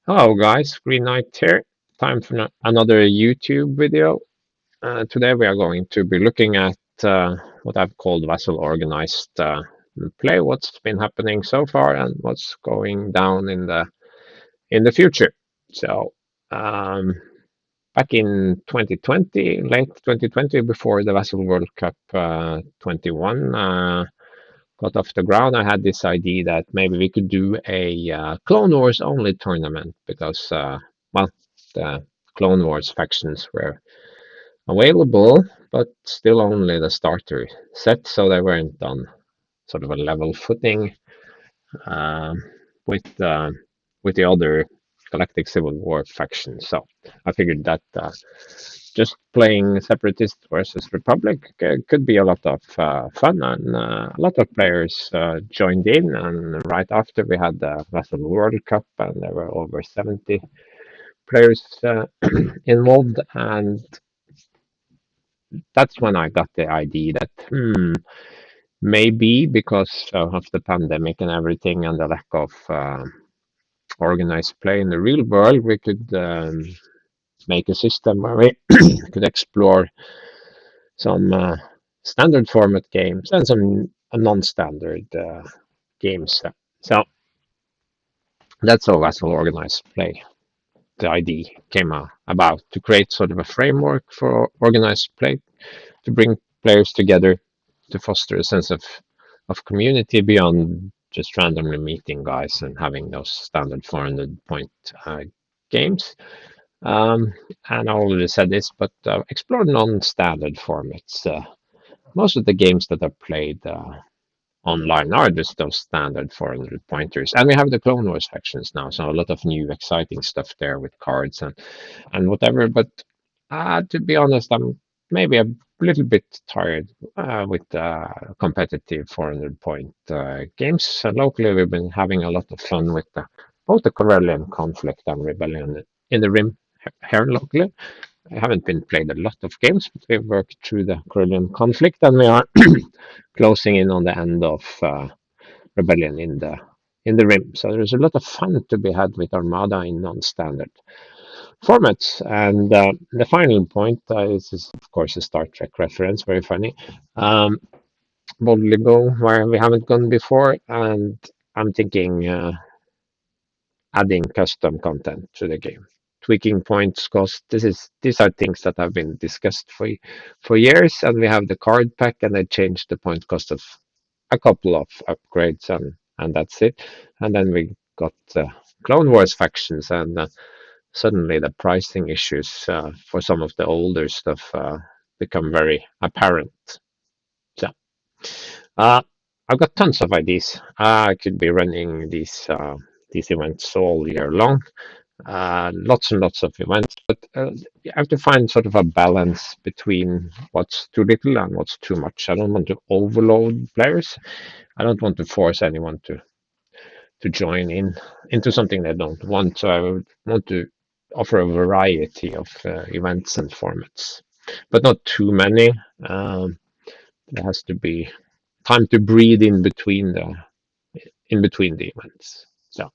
Hello guys, Green Knight here. Time for another YouTube video. Today we are going to be looking at what I've called Vassal Organized play, what's been happening so far and what's going down in the future. So um, back in 2020, late 2020, before the Vassal World Cup 21 got off the ground, I had this idea that maybe we could do a Clone Wars only tournament because, well, the Clone Wars factions were available, but still only the starter set, so they weren't on sort of a level footing um, with with the other Galactic Civil War factions. So I figured that just playing Separatist versus Republic could be a lot of fun, and a lot of players joined in. And right after we had the Vassal World Cup, and there were over 70 players involved, and that's when I got the idea that maybe because of the pandemic and everything, and the lack of organized play in the real world, we could make a system where we could explore some standard format games and some non-standard games. So that's how Vassal Organized play. The idea came about to create sort of a framework for organized play, to bring players together, to foster a sense of community beyond just randomly meeting guys and having those standard 400 point games. Um, and I already said this, but explore non-standard formats. Most of the games that are played online are just those standard 400 pointers. And we have the Clone Wars factions now, so a lot of new exciting stuff there with cards and whatever. But to be honest, I'm maybe a little bit tired with competitive 400 point games. Locally, we've been having a lot of fun with both the Corellian conflict and rebellion in the Rim here locally. I haven't been played a lot of games, but we've worked through the Korean conflict, and we are closing in on the end of rebellion in the Rim. So there's a lot of fun to be had with Armada in non-standard formats. And the final point is of course a Star Trek reference, very funny. Um, Boldly go where we haven't gone before, and I'm thinking adding custom content to the game, tweaking points cost. These are things that have been discussed for years, and we have the card pack, and they changed the point cost of a couple of upgrades, and that's it. And then we got Clone Wars factions, and suddenly the pricing issues for some of the older stuff become very apparent. So uh, I've got tons of ideas. I could be running these events all year long. Lots and lots of events, but you have to find sort of a balance between what's too little and what's too much. I don't want to overload players. I don't want to force anyone to join in into something they don't want. So I would want to offer a variety of events and formats, but not too many. There has to be time to breathe in between the events. So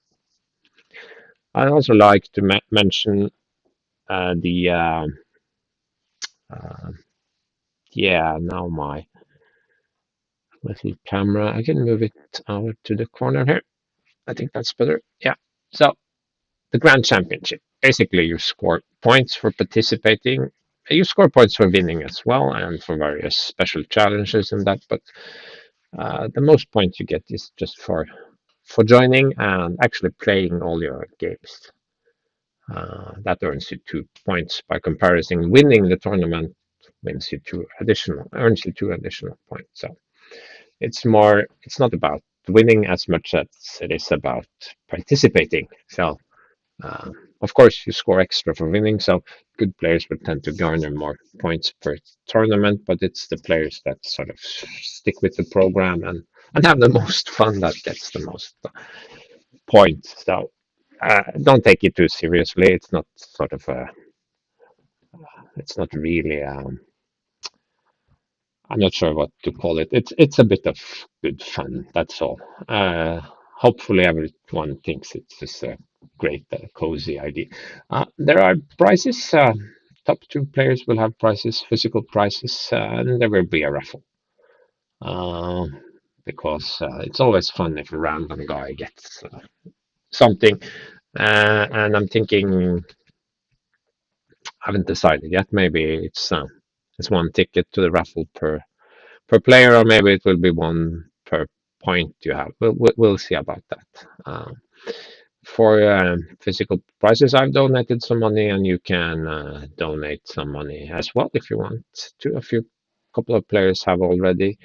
I also like to mention the uh, yeah, now my little camera, I can move it over to the corner here. I think that's better. Yeah. So the Grand Championship. Basically, you score points for participating. You score points for winning as well, and for various special challenges and that. But the most points you get is just for joining and actually playing all your games. That earns you 2 points. By comparison, winning the tournament earns you two additional points. So it's not about winning as much as it is about participating. So of course, you score extra for winning, so good players will tend to garner more points per tournament, but it's the players that sort of stick with the program and have the most fun that gets the most points. So don't take it too seriously. It's not sort of it's not really, I'm not sure what to call it. It's a bit of good fun, that's all. Hopefully everyone thinks it's just a great, cozy idea. There are prizes. Top two players will have prizes, physical prizes, and there will be a raffle. Uh, because it's always fun if a random guy gets something. And I'm thinking, I haven't decided yet. Maybe it's one ticket to the raffle per player, or maybe it will be one per point you have. We'll see about that. For physical prizes, I've donated some money, and you can donate some money as well if you want to. A few couple of players have already.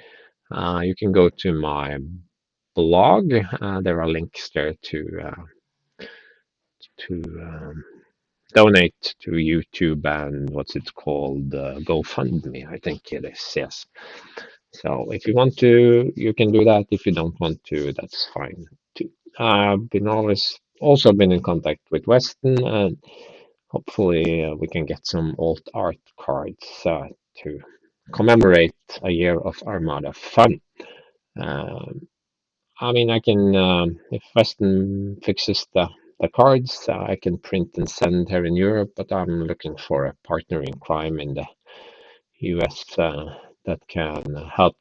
You can go to my blog. There are links there to donate to YouTube and what's it called? GoFundMe, I think it is. Yes. So if you want to, you can do that. If you don't want to, that's fine too. I've been always also been in contact with Weston, and hopefully we can get some alt art cards to commemorate a year of Armada fun. Um, I mean, I can if Weston fixes the cards, I can print and send here in Europe, but I'm looking for a partner in crime in the US that can help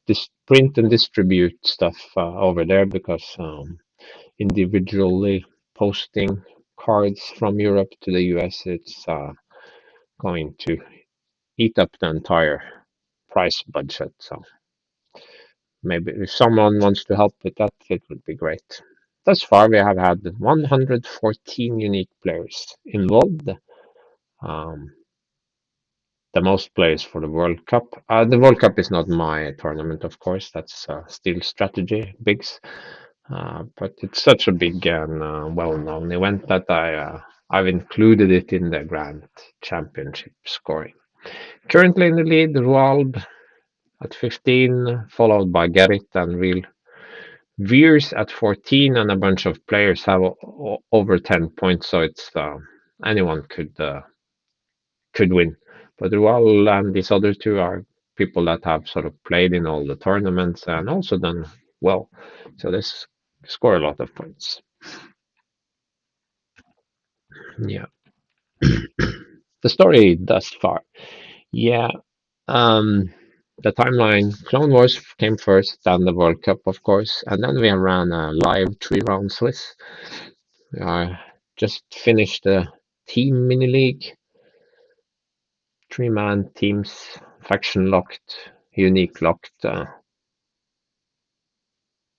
print and distribute stuff over there because individually posting cards from Europe to the US, it's going to eat up the entire price budget. So maybe if someone wants to help with that, it would be great. Thus far, we have had 114 unique players involved. Um, the most players for the World Cup. The World Cup is not my tournament, of course. That's still strategy, bigs. But it's such a big and well-known event that I've included it in the Grand Championship scoring. Currently in the lead, Roald at 15, followed by Gerrit and Real Veers at 14, and a bunch of players have over 10 points, so it's anyone could win. But Rual and these other two are people that have sort of played in all the tournaments and also done well. So they score a lot of points. Yeah. The story thus far. Yeah. Um, the timeline Clone Wars came first, then the World Cup, of course, and then we ran a live 3-round Swiss. We just finished the team mini league, 3-man teams, faction locked, unique locked.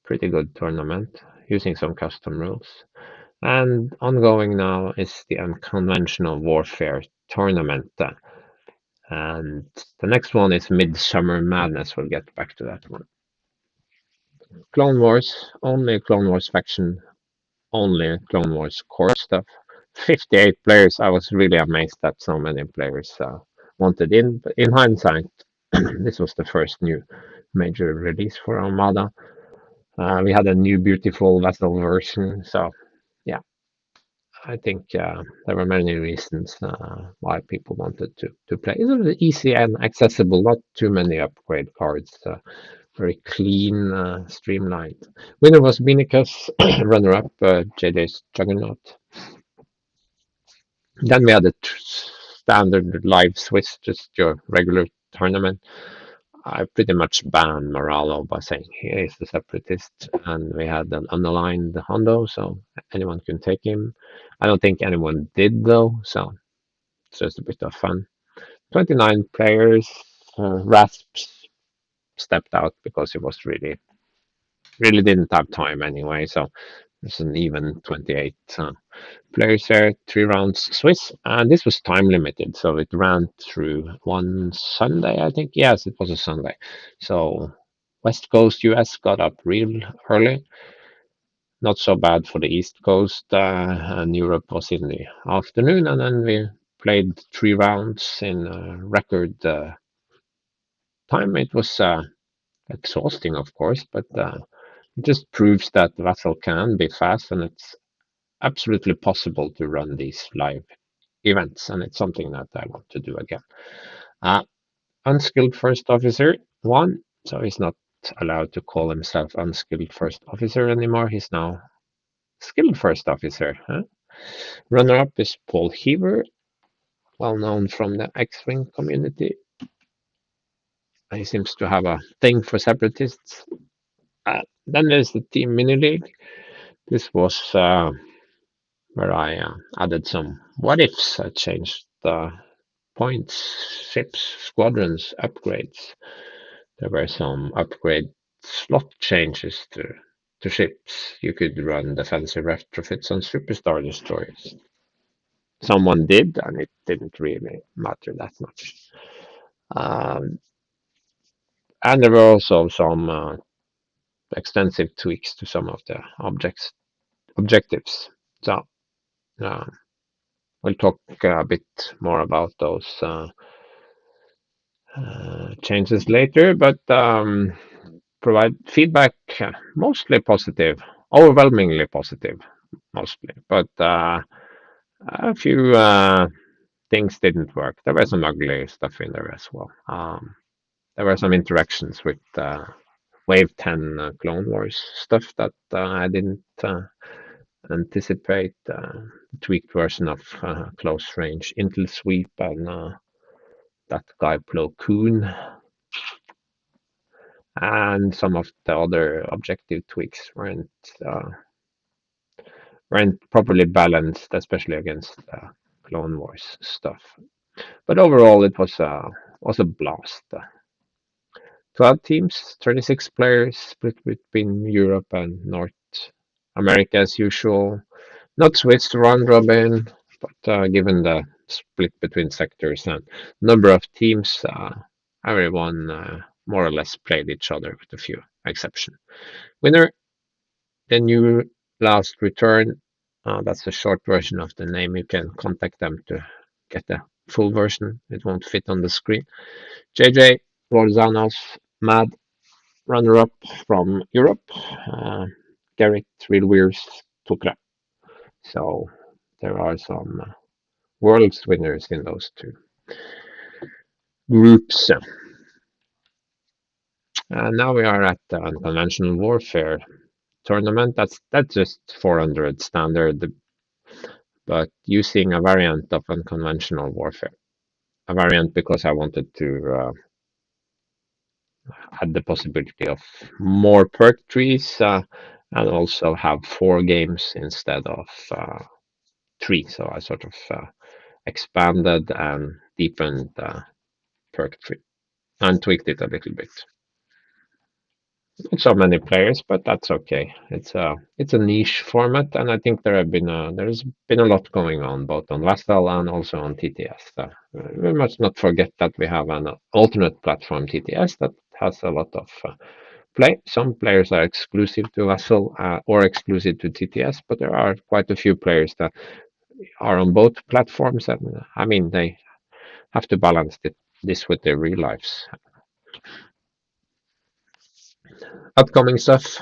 Pretty good tournament using some custom rules. And ongoing now is the Unconventional Warfare tournament. And the next one is Midsummer Madness. We'll get back to that one. Clone Wars, only Clone Wars faction, only Clone Wars core stuff. 58 players. I was really amazed that so many players wanted in. But in hindsight, this was the first new major release for Armada. We had a new beautiful Vassal version. So yeah, I think there were many reasons why people wanted to play. It was easy and accessible, not too many upgrade cards. Very clean, streamlined. Winner was Binikas, runner-up JJ's Juggernaut. Then we had the standard live Swiss, just your regular tournament. I pretty much banned Moralo by saying he is the separatist, and we had an unaligned Hondo, so anyone can take him. I don't think anyone did though, so it's just a bit of fun. 29 players. Rasps stepped out because he was really didn't have time anyway, so it's an even 28 players there, 3 rounds Swiss, and this was time limited, so it ran through one Sunday, I think. Yes, it was a Sunday. So West Coast US got up real early. Not so bad for the East Coast, and Europe was in the afternoon, and then we played 3 rounds in record time. It was exhausting, of course, but it just proves that Vassal can be fast, and it's absolutely possible to run these live events, and it's something that I want to do again. Uh, Unskilled first officer won, so he's not allowed to call himself unskilled first officer anymore. He's now skilled first officer. Huh? Runner-up is Paul Heaver, well known from the X-Wing community. He seems to have a thing for separatists. Then there's the Team Mini League. This was where I added some what ifs. I changed the points, ships, squadrons, upgrades. There were some upgrade slot changes to ships. You could run defensive retrofits on superstar destroyers. Someone did, and it didn't really matter that much. Um, and there were also some extensive tweaks to some of the objectives. So uh, we'll talk a bit more about those changes later, but provide feedback mostly positive, overwhelmingly positive, mostly. But a few things didn't work. There was some ugly stuff in there as well. There were some interactions with Wave 10 Clone Wars stuff that I didn't anticipate. Tweaked version of close range Intel sweep and that guy Plo Koon and some of the other objective tweaks weren't properly balanced, especially against Clone Wars stuff. But overall, it was a blast. 12 teams, 36 players, split between Europe and North America as usual. Not Swiss round robin, but given the split between sectors and number of teams, everyone more or less played each other with a few exceptions. Winner, the new last return. That's a short version of the name. You can contact them to get the full version. It won't fit on the screen. JJ Rolzanos, Mad runner-up from Europe. Gerrit Real Tukra. So there are some world's winners in those two groups. Now we are at the Unconventional Warfare tournament. That's just 400 standard, but using a variant of Unconventional Warfare. A variant because I wanted to add the possibility of more perk trees and also have 4 games instead of 3. So I sort of expanded and deepened the perk tree and tweaked it a little bit. Not so many players, but that's okay. It's a niche format, and I think there's been a lot going on both on Vassal and also on TTS. We must not forget that we have an alternate platform TTS that has a lot of play. Some players are exclusive to Vassal or exclusive to TTS, but there are quite a few players that are on both platforms, and I mean they have to balance this with their real lives. Upcoming stuff,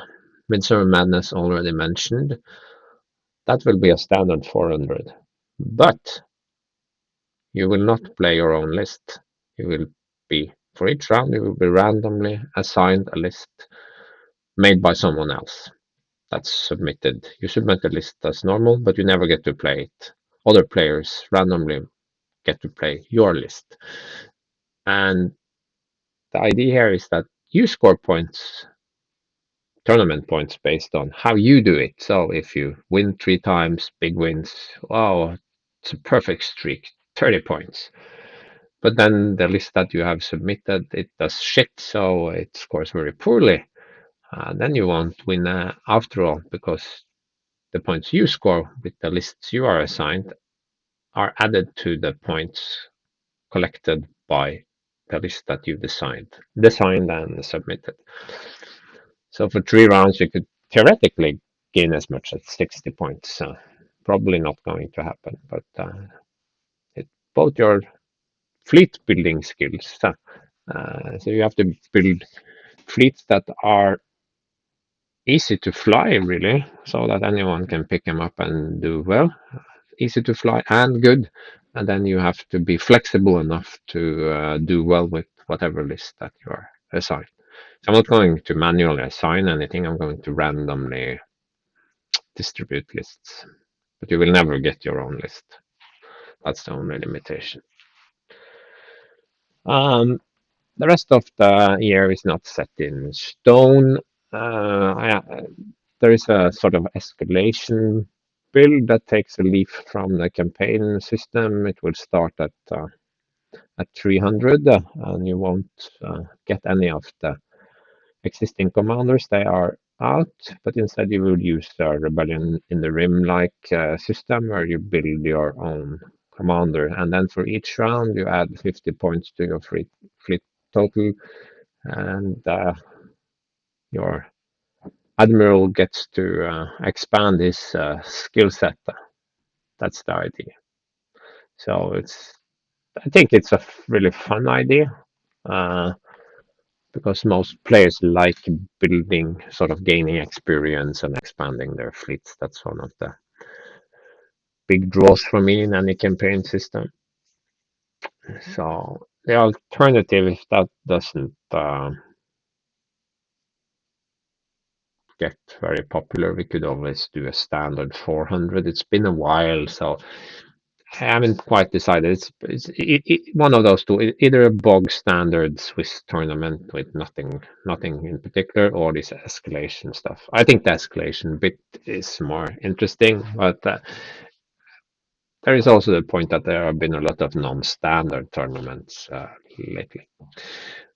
Midsummer Madness already mentioned. That will be a standard 400. But you will not play your own list. You will be, for each round, you will be randomly assigned a list made by someone else. That's submitted. You submit the list as normal, but you never get to play it. Other players randomly get to play your list. And the idea here is that you score points, tournament points, based on how you do it. So if you win 3 times, big wins, wow, it's a perfect streak, 30 points. But then the list that you have submitted, it does shit, so it scores very poorly. Then you won't win after all, because the points you score with the lists you are assigned are added to the points collected by the list that you've designed and submitted. So for 3 rounds, you could theoretically gain as much as 60 points. Probably not going to happen, but it both your fleet building skills. So you have to build fleets that are easy to fly, really, so that anyone can pick them up and do well. Easy to fly and good. And then you have to be flexible enough to do well with whatever list that you are assigned. So I'm not going to manually assign anything. I'm going to randomly distribute lists. but you will never get your own list. That's the only limitation. Um, the rest of the year is not set in stone. There is a sort of escalation build that takes a leaf from the campaign system. It will start at 300, and you won't get any of the existing commanders. They are out, but instead you will use the Rebellion in the Rim-like system where you build your own commander, and then for each round you add 50 points to your fleet total, and your admiral gets to expand his skill set. That's the idea. So I think it's a really fun idea. Uh, because most players like building, sort of gaining experience and expanding their fleets. That's one of the big draws for me in any campaign system. So the alternative, if that doesn't get very popular, we could always do a standard 400. It's been a while, so I haven't quite decided. It's one of those two. Either a bog standard Swiss tournament with nothing in particular, or this escalation stuff. I think the escalation bit is more interesting, but there is also the point that there have been a lot of non-standard tournaments lately.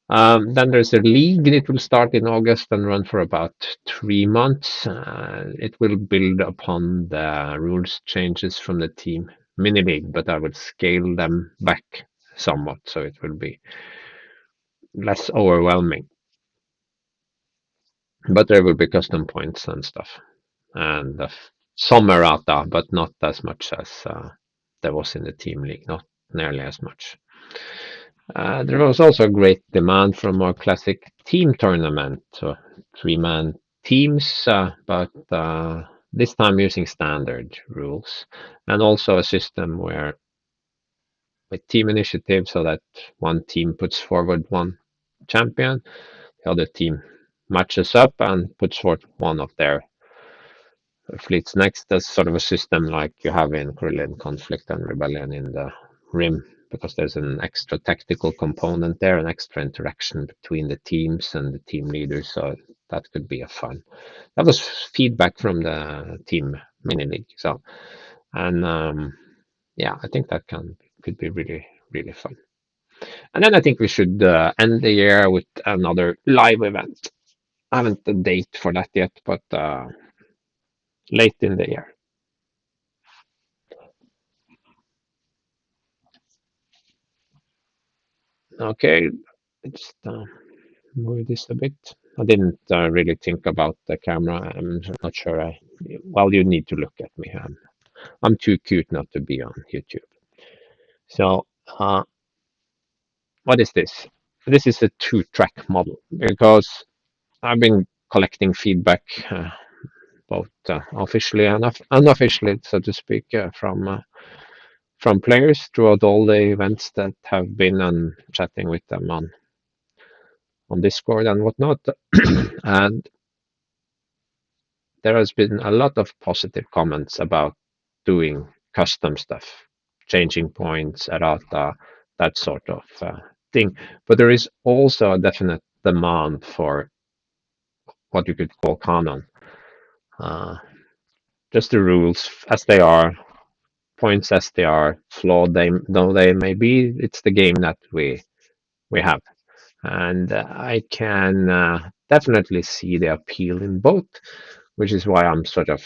Then there's a league. It will start in August and run for about 3 months. It will build upon the rules changes from the team mini league, but I would scale them back somewhat so it will be less overwhelming. But there will be custom points and stuff, and some errata, but not as much as there was in the team league. Not nearly as much. There was also a great demand for a more classic team tournament, so 3-man teams, but this time using standard rules, and also a system where with team initiative, so that one team puts forward one champion, the other team matches up and puts forward one of their fleets next. That's sort of a system like you have in Carillion Conflict and Rebellion in the Rim, because there's an extra tactical component there, an extra interaction between the teams and the team leaders. So that could be a fun. That was feedback from the team mini league. So, and yeah, I think that could be really fun. And then I think we should end the year with another live event. I haven't the date for that yet, but late in the year. Okay, just move this a bit. I didn't really think about the camera. I'm not sure. Well, you need to look at me. I'm too cute not to be on YouTube. So, what is this? This is a two-track model because I've been collecting feedback, both officially and unofficially, so to speak, from players throughout all the events that have been, and chatting with them on Discord and whatnot. And there has been a lot of positive comments about doing custom stuff, changing points, errata, that sort of thing. But there is also a definite demand for what you could call canon. Uh, just the rules as they are, points as they are, flawed though they may be. It's the game that we have, and I can definitely see the appeal in both, which is why I'm sort of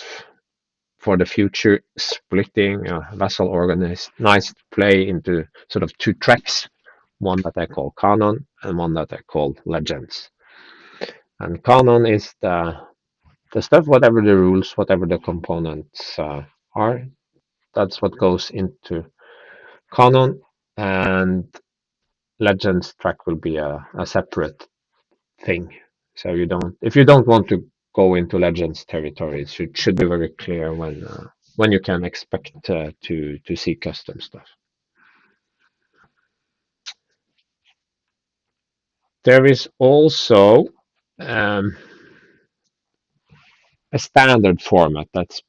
for the future splitting Vassal Organized play into sort of two tracks, one that I call Canon and one that I call Legends. And Canon is the stuff, whatever the rules, whatever the components are, that's what goes into Canon, and Legends track will be a separate thing. So if you don't want to go into Legends territory, it should be very clear when you can expect to see custom stuff. There is also um, a standard format that's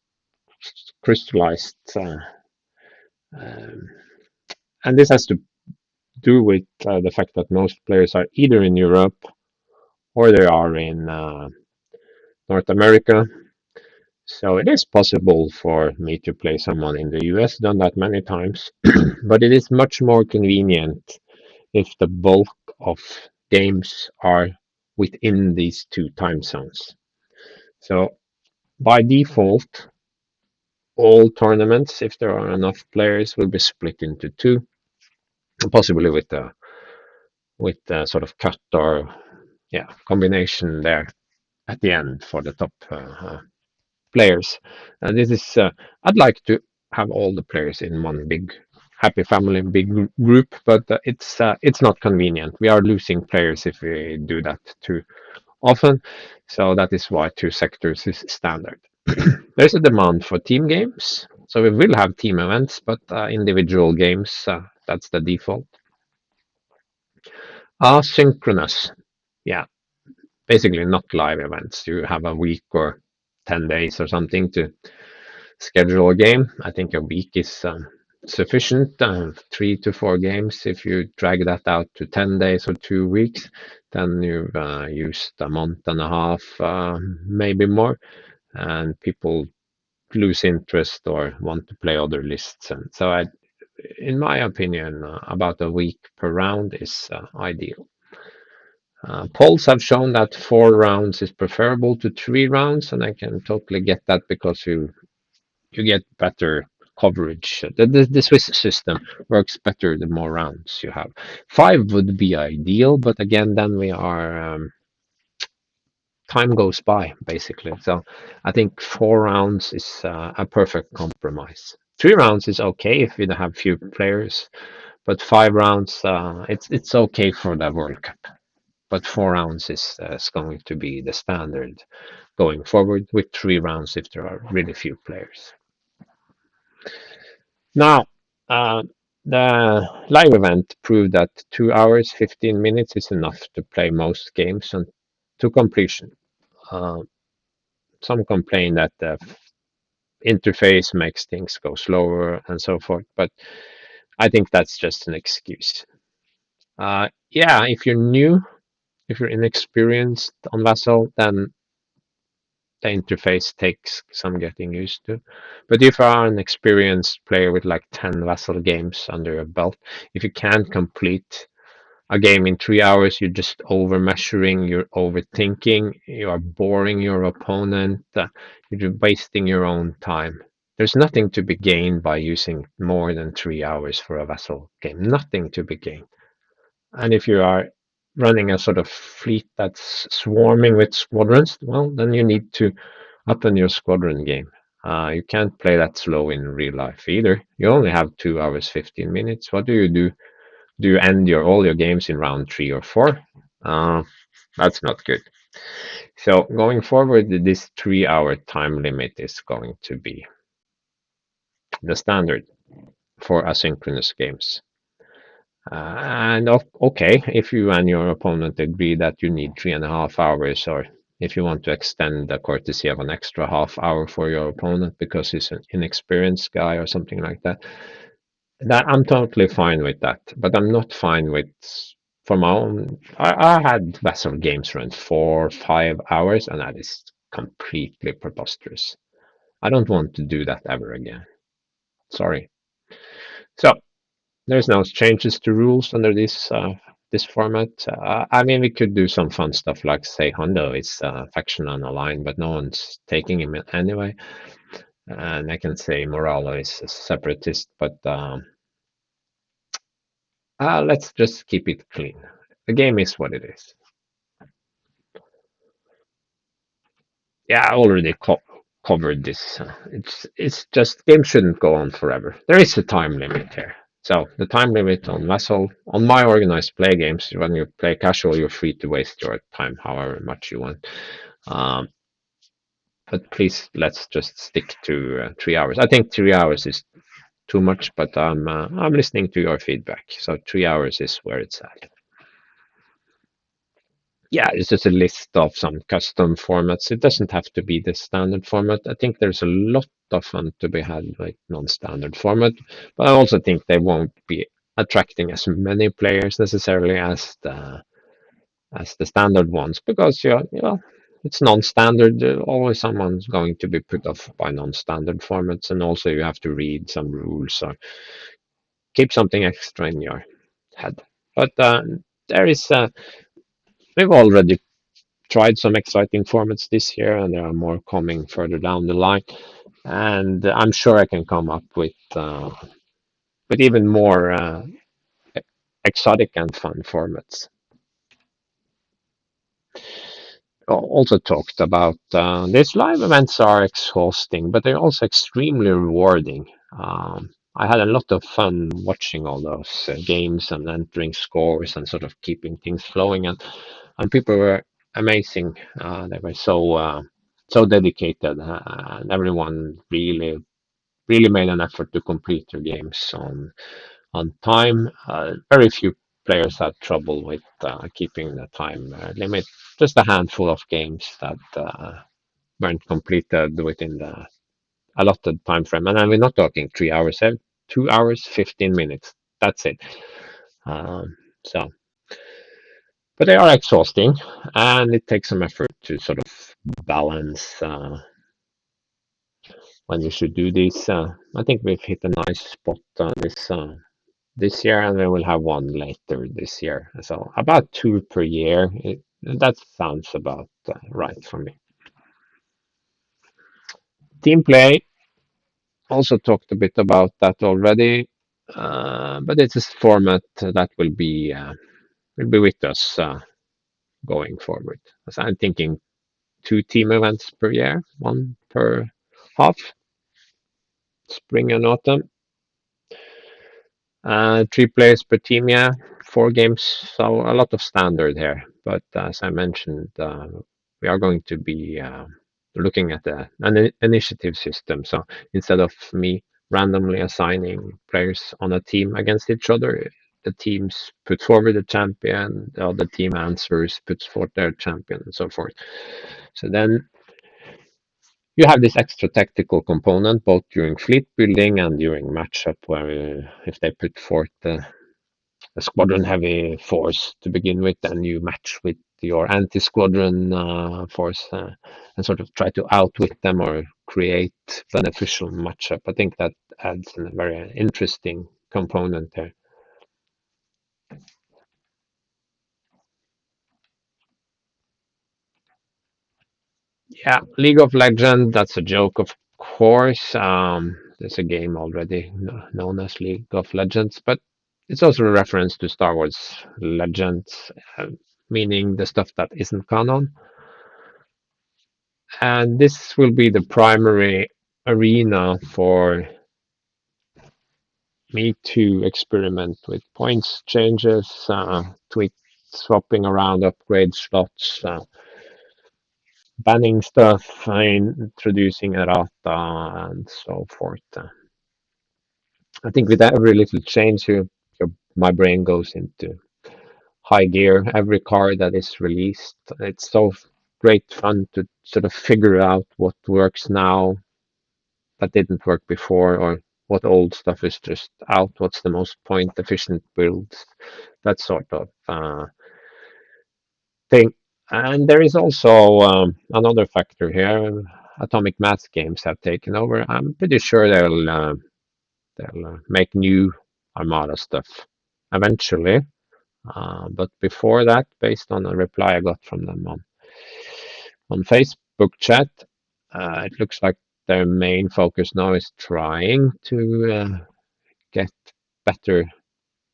crystallized, um, and this has to do with the fact that most players are either in Europe or they are in North America. So it is possible for me to play someone in the US, done that many times, but it is much more convenient if the bulk of games are within these two time zones. So by default, all tournaments, if there are enough players, will be split into two, possibly with a sort of cut or yeah combination there at the end for the top players. And this is I'd like to have all the players in one big happy family, big group, but it's not convenient. We are losing players if we do that too often, so that is why two sectors is standard. There's a demand for team games, so we will have team events, but individual games, that's the default. Asynchronous, yeah, basically not live events. You have a week or 10 days or something to schedule a game. I think a week is sufficient. 3 to 4 games. If you drag that out to 10 days or 2 weeks, then you've used a month and a half, maybe more, and people lose interest or want to play other lists. And so, in my opinion, about a week per round is ideal. Polls have shown that 4 rounds is preferable to 3 rounds, and I can totally get that because you get better coverage. The Swiss system works better the more rounds you have. 5 would be ideal, but again, then we are time goes by basically. So I think 4 rounds is a perfect compromise. 3 rounds is okay if you have few players, but 5 rounds it's okay for the World Cup. But 4 rounds is going to be the standard going forward, with 3 rounds if there are really few players. Now, uh, the live event proved that 2 hours, 15 minutes is enough to play most games and to completion. Uh, some complain that the interface makes things go slower and so forth, but I think that's just an excuse. Yeah, if you're new, if you're inexperienced on Vassal, then the interface takes some getting used to. But if you are an experienced player with like 10 Vassal games under your belt, if you can't complete a game in 3 hours, you're just over measuring, you're overthinking, you are boring your opponent, you're wasting your own time. There's nothing to be gained by using more than 3 hours for a Vassal game. Nothing to be gained. And if you are running a sort of fleet that's swarming with squadrons, well, then you need to up on your squadron game. You can't play that slow in real life either. You only have 2 hours, 15 minutes. What do you do? Do you end all your games in round 3 or 4? Uh, that's not good. So going forward, this 3 hour time limit is going to be the standard for asynchronous games. And okay, if you and your opponent agree that you need 3.5 hours, or if you want to extend the courtesy of an extra half hour for your opponent because he's an inexperienced guy or something like that, that I'm totally fine with that. But I'm not fine with for my own. I had Vassal games run 4 or 5 hours, and that is completely preposterous. I don't want to do that ever again. Sorry. So there's no changes to rules under this format. I mean, we could do some fun stuff like say Hondo is faction on a line, but no one's taking him anyway. And I can say Moralo is a separatist, but let's just keep it clean. The game is what it is. Yeah, I already covered this. It's just game shouldn't go on forever. There is a time limit here. So the time limit on Vassal, on my organized play games, when you play casual, you're free to waste your time however much you want. Um, but please, let's just stick to 3 hours. I think 3 hours is too much, but I'm listening to your feedback. So 3 hours is where it's at. Yeah, it's just a list of some custom formats. It doesn't have to be the standard format. I think there's a lot of fun to be had with non-standard format, but I also think they won't be attracting as many players necessarily as the standard ones because it's non-standard. Always someone's going to be put off by non-standard formats, and also you have to read some rules or keep something extra in your head. But there is we've already tried some exciting formats this year, and there are more coming further down the line. And I'm sure I can come up with even more exotic and fun formats. Also talked about these live events are exhausting, but they're also extremely rewarding. I had a lot of fun watching all those games and entering scores and sort of keeping things flowing, and people were amazing. They were so dedicated, and everyone really made an effort to complete their games on time. Very few players had trouble with keeping the time limit. Just a handful of games that weren't completed within the allotted time frame. And we're not talking 3 hours, 2 hours, 15 minutes. That's it. Um, so, but they are exhausting, and it takes some effort to sort of balance when you should do these. I think we've hit a nice spot this year, and we will have one later this year. So about two per year. That sounds about right for me. Team play also talked a bit about that already, but it's a format that will be with us going forward. So I'm thinking two team events per year, one per half, spring and autumn. Three players per team, yeah. Four games, so a lot of standard here. But as I mentioned, we are going to be looking at an initiative system. So instead of me randomly assigning players on a team against each other, the teams put forward a champion, the other team answers, puts forth their champion, and so forth. So then you have this extra tactical component both during fleet building and during matchup, where if they put forth a squadron heavy force to begin with, then you match with your anti-squadron force and sort of try to outwit them or create beneficial matchup. I think that adds a very interesting component there. Yeah, League of Legends, that's a joke, of course. There's a game already known as League of Legends, but it's also a reference to Star Wars Legends, meaning the stuff that isn't canon. And this will be the primary arena for me to experiment with points changes, tweak swapping around upgrade slots, banning stuff, introducing errata, and so forth. I think with every little change, my brain goes into high gear. Every card that is released, it's so great fun to sort of figure out what works now that didn't work before, or what old stuff is just out, what's the most point efficient builds, that sort of thing. And there is also another factor here. Atomic Mass games have taken over. I'm pretty sure they'll make new Armada stuff eventually. But before that, based on a reply I got from them on Facebook chat, it looks like their main focus now is trying to get better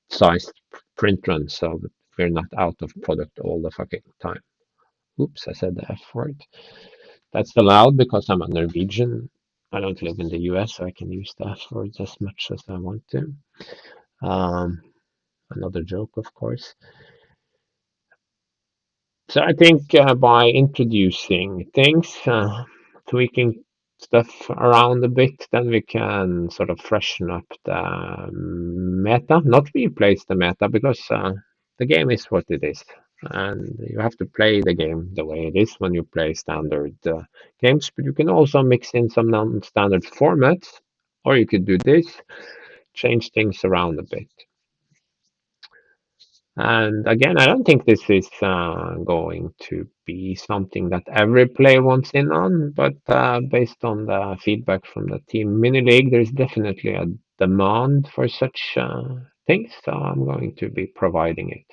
sized print runs so that we're not out of product all the fucking time. Oops, I said the F word. That's allowed because I'm a Norwegian. I don't live in the US, so I can use the F word as much as I want to. Um, Another joke, of course. So I think by introducing things, tweaking stuff around a bit, then we can sort of freshen up the meta, not replace the meta, because the game is what it is. and you have to play the game the way it is when you play standard games. But you can also mix in some non-standard formats, or you could do this, change things around a bit. And again, I don't think this is going to be something that every player wants in on, but based on the feedback from the team mini league, there's definitely a demand for such things, so I'm going to be providing it.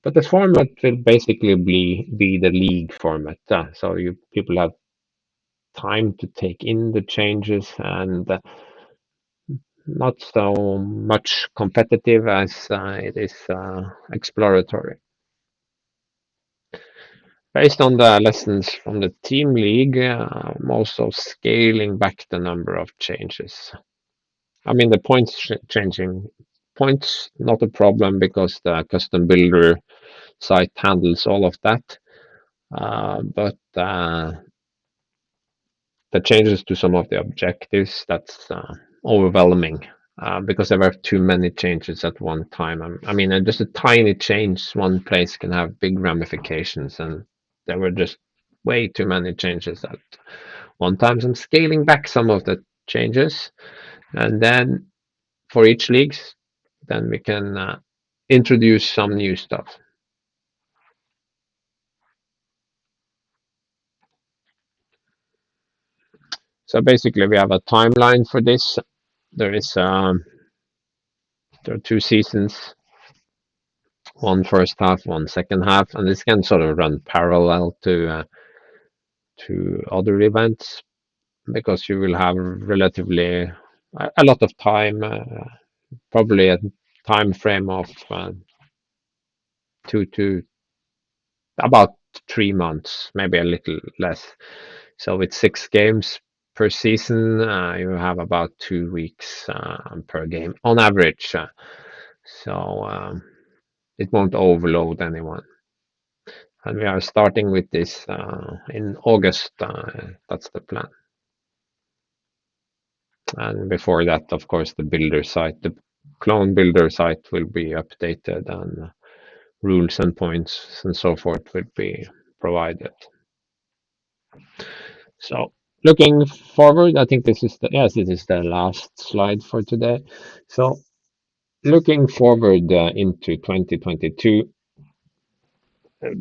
But the format will basically be the league format, so you people have time to take in the changes and not so much competitive as it is exploratory. Based on the lessons from the team league, I'm also scaling back the number of changes. I mean, the points changing points not a problem because the custom builder site handles all of that. But the changes to some of the objectives, that's overwhelming because there were too many changes at one time. I mean, just a tiny change one place can have big ramifications, and there were just way too many changes at one time. So I'm scaling back some of the changes, and then for each leagues, then we can introduce some new stuff. So basically, we have a timeline for this. There is there are 2 seasons, one first half, one second half, and this can sort of run parallel to other events because you will have relatively a lot of time, probably a time frame of 2 to about 3 months, maybe a little less. So with 6 games per season, you have about 2 weeks per game on average. So it won't overload anyone. And we are starting with this in August. That's the plan. And before that, of course, the builder site, the clone builder site will be updated, and rules and points and so forth will be provided. So looking forward, I think this is the yes, this is the last slide for today. So looking forward into 2022,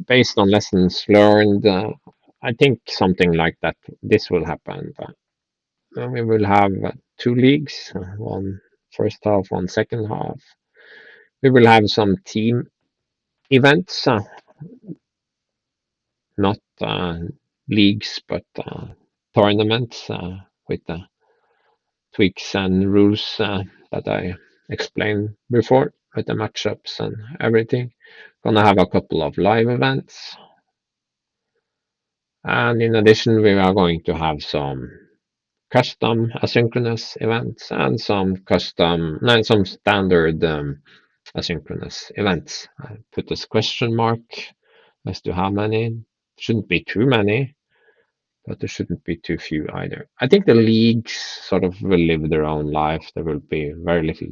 based on lessons learned, I think something like that this will happen. We will have 2 leagues, one first half, one second half. We will have some team events, not leagues, but tournaments with the tweaks and rules that I explained before with the matchups and everything. Gonna have a couple of live events. And in addition, we are going to have some custom asynchronous events and some standard asynchronous events. I put this question mark as to how many. Shouldn't be too many, but there shouldn't be too few either. I think the leagues sort of will live their own life. There will be very little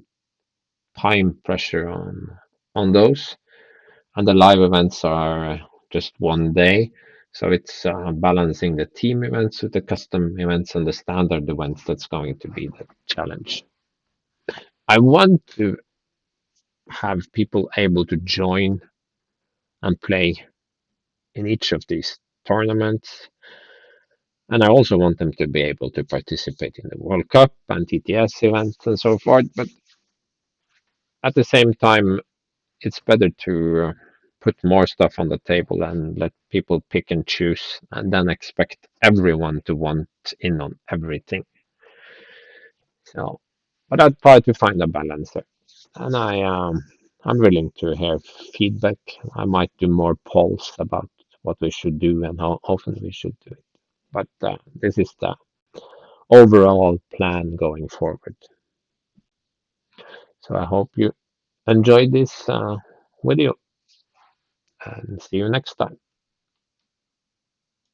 time pressure on those, and the live events are just one day. So it's balancing the team events with the custom events and the standard events that's going to be the challenge. I want to have people able to join and play in each of these tournaments. And I also want them to be able to participate in the World Cup and TTS events and so forth. But at the same time, it's better to put more stuff on the table and let people pick and choose and then expect everyone to want in on everything. So, but I try to find a balance there. And I'm willing to hear feedback. I might do more polls about what we should do and how often we should do it. But this is the overall plan going forward. So I hope you enjoyed this video and see you next time.